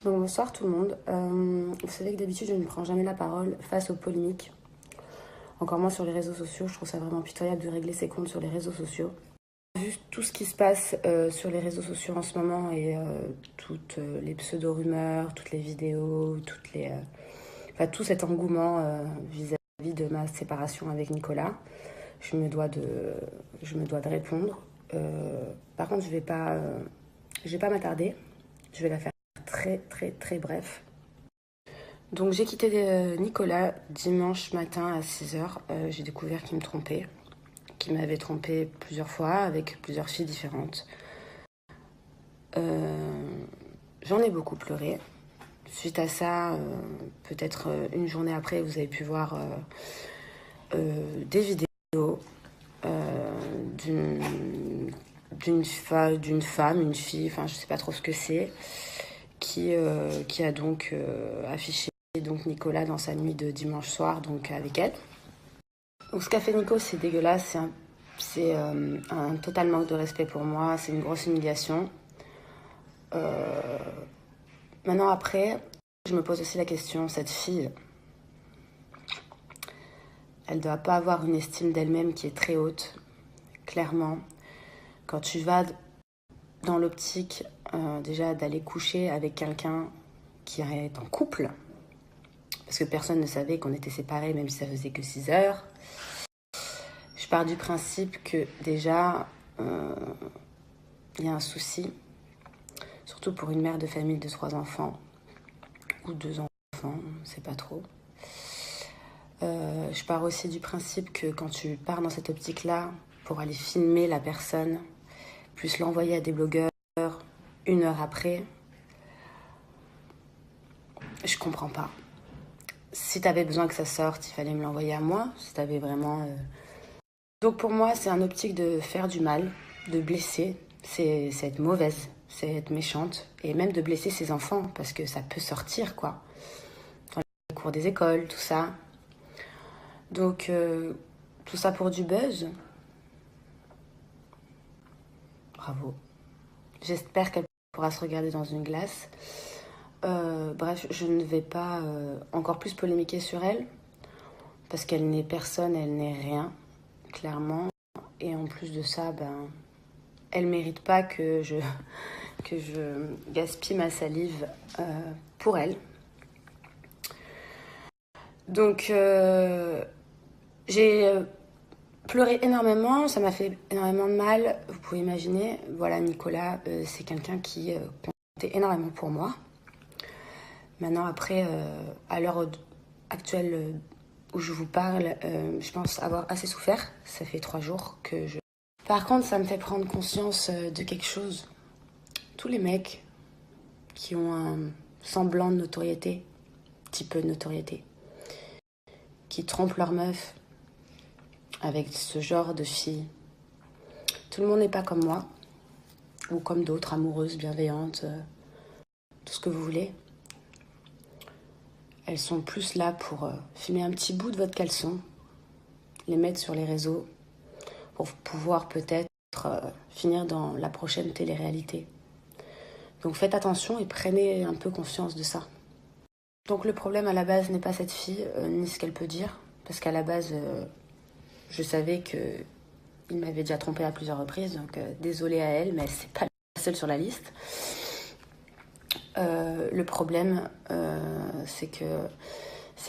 Donc bonsoir tout le monde. Vous savez que d'habitude je ne prends jamais la parole face aux polémiques, encore moins sur les réseaux sociaux. Je trouve ça vraiment pitoyable de régler ses comptes sur les réseaux sociaux. Vu tout ce qui se passe sur les réseaux sociaux en ce moment et toutes les pseudo-rumeurs, toutes les vidéos, tout cet engouement vis-à-vis de ma séparation avec Nicolas, je me dois de répondre. Par contre, je vais pas m'attarder. Je vais la faire très très très bref. Donc j'ai quitté Nicolas dimanche matin à 6h. J'ai découvert qu'il me trompait, qu'il m'avait trompé plusieurs fois avec plusieurs filles différentes. J'en ai beaucoup pleuré. Suite à ça, peut-être une journée après, vous avez pu voir des vidéos d'une femme, une fille, enfin je sais pas trop ce que c'est, qui a donc affiché donc Nicolas dans sa nuit de dimanche soir donc avec elle. Donc ce qu'a fait Nico, c'est dégueulasse, c'est un total manque de respect pour moi, c'est une grosse humiliation. Maintenant après, je me pose aussi la question, cette fille, elle doit pas avoir une estime d'elle-même qui est très haute, clairement. Quand tu vas dans l'optique déjà d'aller coucher avec quelqu'un qui est en couple, parce que personne ne savait qu'on était séparés, même si ça faisait que 6 heures. Je pars du principe que déjà, il y a un souci, surtout pour une mère de famille de 3 enfants, ou 2 enfants, on ne sait pas trop. Je pars aussi du principe que quand tu pars dans cette optique-là, pour aller filmer la personne, plus l'envoyer à des blogueurs 1 heure après, je comprends pas. Si t'avais besoin que ça sorte, il fallait me l'envoyer à moi. Si t'avais vraiment... Donc pour moi, c'est un optique de faire du mal, de blesser. C'est être mauvaise, c'est être méchante. Et même de blesser ses enfants, parce que ça peut sortir, quoi. Dans les cours des écoles, tout ça. Donc, tout ça pour du buzz. Bravo. J'espère qu'elle pourra se regarder dans une glace. Bref, je ne vais pas encore plus polémiquer sur elle, parce qu'elle n'est personne, elle n'est rien, clairement. Et en plus de ça, elle mérite pas que je gaspille ma salive pour elle. Donc, j'ai pleuré énormément, ça m'a fait énormément de mal. Vous pouvez imaginer, voilà, Nicolas, c'est quelqu'un qui comptait énormément pour moi. Maintenant, après, à l'heure actuelle où je vous parle, je pense avoir assez souffert. Ça fait 3 jours que je... Par contre, ça me fait prendre conscience de quelque chose. Tous les mecs qui ont un semblant de notoriété, petit peu de notoriété, qui trompent leur meuf avec ce genre de filles. Tout le monde n'est pas comme moi, ou comme d'autres, amoureuses, bienveillantes, tout ce que vous voulez. Elles sont plus là pour filmer un petit bout de votre caleçon, les mettre sur les réseaux, pour pouvoir peut-être finir dans la prochaine télé-réalité. Donc faites attention et prenez un peu conscience de ça. Donc le problème à la base n'est pas cette fille, ni ce qu'elle peut dire, parce qu'à la base, je savais qu'il m'avait déjà trompée à plusieurs reprises, donc désolée à elle, mais c'est pas la seule sur la liste. Le problème, c'est que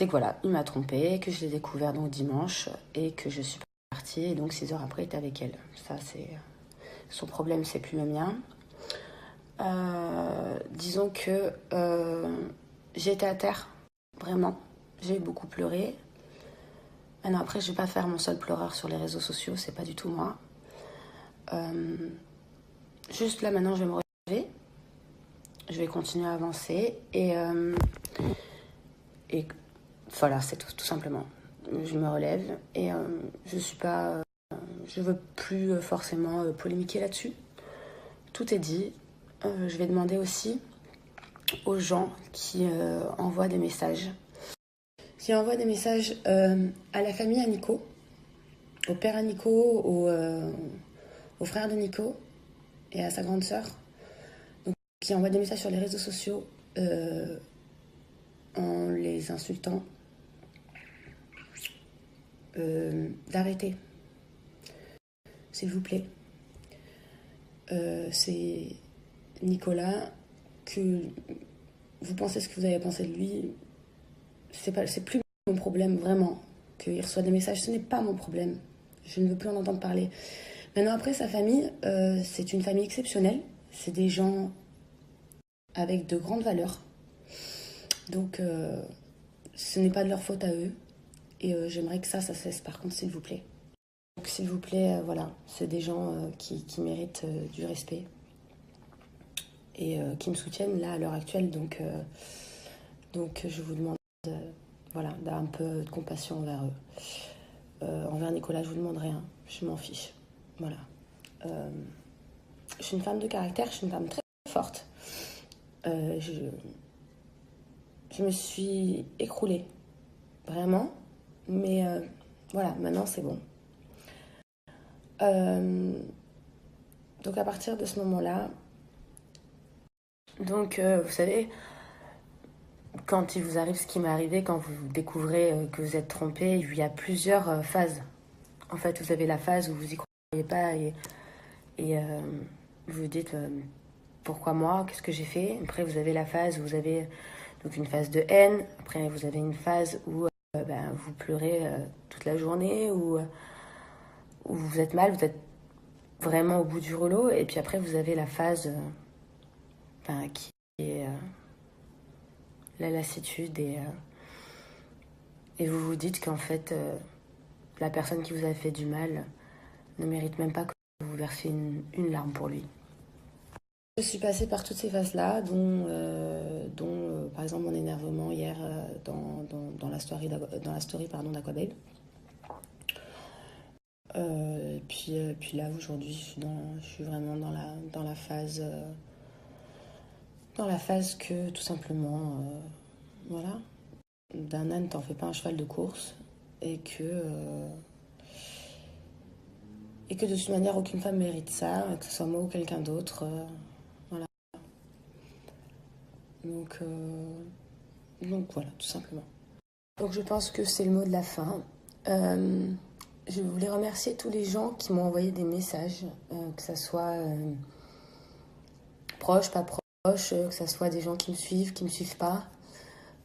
voilà, il m'a trompée, que je l'ai découvert donc dimanche, et que je suis partie, et donc 6 heures après, il était avec elle. Ça, c'est son problème, c'est plus le mien. Disons que j'ai été à terre, vraiment. J'ai beaucoup pleuré. Maintenant, après, je vais pas faire mon seul pleureur sur les réseaux sociaux, c'est pas du tout moi. Juste là, maintenant, je vais me relever. Je vais continuer à avancer. Et voilà, c'est tout simplement. Je me relève et je suis pas... je veux plus forcément polémiquer là-dessus. Tout est dit. Je vais demander aussi aux gens qui envoient des messages. Qui envoient des messages à la famille à Nico, au père à Nico, au frère de Nico et à sa grande sœur. Donc, qui envoient des messages sur les réseaux sociaux en les insultant, d'arrêter, s'il vous plaît. C'est Nicolas, que vous pensez ce que vous avez pensé de lui, c'est plus mon problème, vraiment. Qu'il reçoit des messages, ce n'est pas mon problème. Je ne veux plus en entendre parler. Maintenant, après, sa famille, c'est une famille exceptionnelle. C'est des gens avec de grandes valeurs. Donc, ce n'est pas de leur faute à eux. Et j'aimerais que ça cesse, par contre, s'il vous plaît. Donc, s'il vous plaît, voilà, c'est des gens qui méritent du respect et qui me soutiennent là à l'heure actuelle. Donc je vous demande voilà, d'avoir un peu de compassion envers eux. Envers Nicolas, je vous demande rien, je m'en fiche. Voilà. Je suis une femme de caractère, je suis une femme très forte. Je me suis écroulée, vraiment. Mais voilà, maintenant c'est bon. Donc à partir de ce moment-là, donc vous savez, quand il vous arrive ce qui m'est arrivé, quand vous découvrez que vous êtes trompé, il y a plusieurs phases. En fait, vous avez la phase où vous y croyez pas et vous vous dites pourquoi moi, qu'est-ce que j'ai fait. Après, vous avez la phase où vous avez donc une phase de haine. Après, vous avez une phase où vous pleurez toute la journée, où vous êtes mal, vous êtes vraiment au bout du rouleau. Et puis après, vous avez la phase qui est la lassitude et vous vous dites qu'en fait, la personne qui vous a fait du mal ne mérite même pas que vous versiez une larme pour lui. Je suis passée par toutes ces phases-là, dont par exemple mon énervement hier dans la story d'Aquababe. Puis là aujourd'hui je suis vraiment dans la phase que tout simplement voilà, d'un âne t'en fais pas un cheval de course et que de toute manière aucune femme mérite ça, que ce soit moi ou quelqu'un d'autre. Voilà. Donc voilà, tout simplement. Donc je pense que c'est le mot de la fin. Je voulais remercier tous les gens qui m'ont envoyé des messages, que ça soit proche, pas proche, que ça soit des gens qui me suivent pas.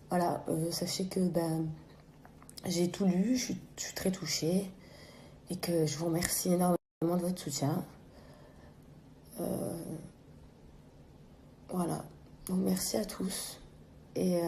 Voilà, sachez que j'ai tout lu, je suis très touchée et que je vous remercie énormément de votre soutien. Voilà, donc merci à tous et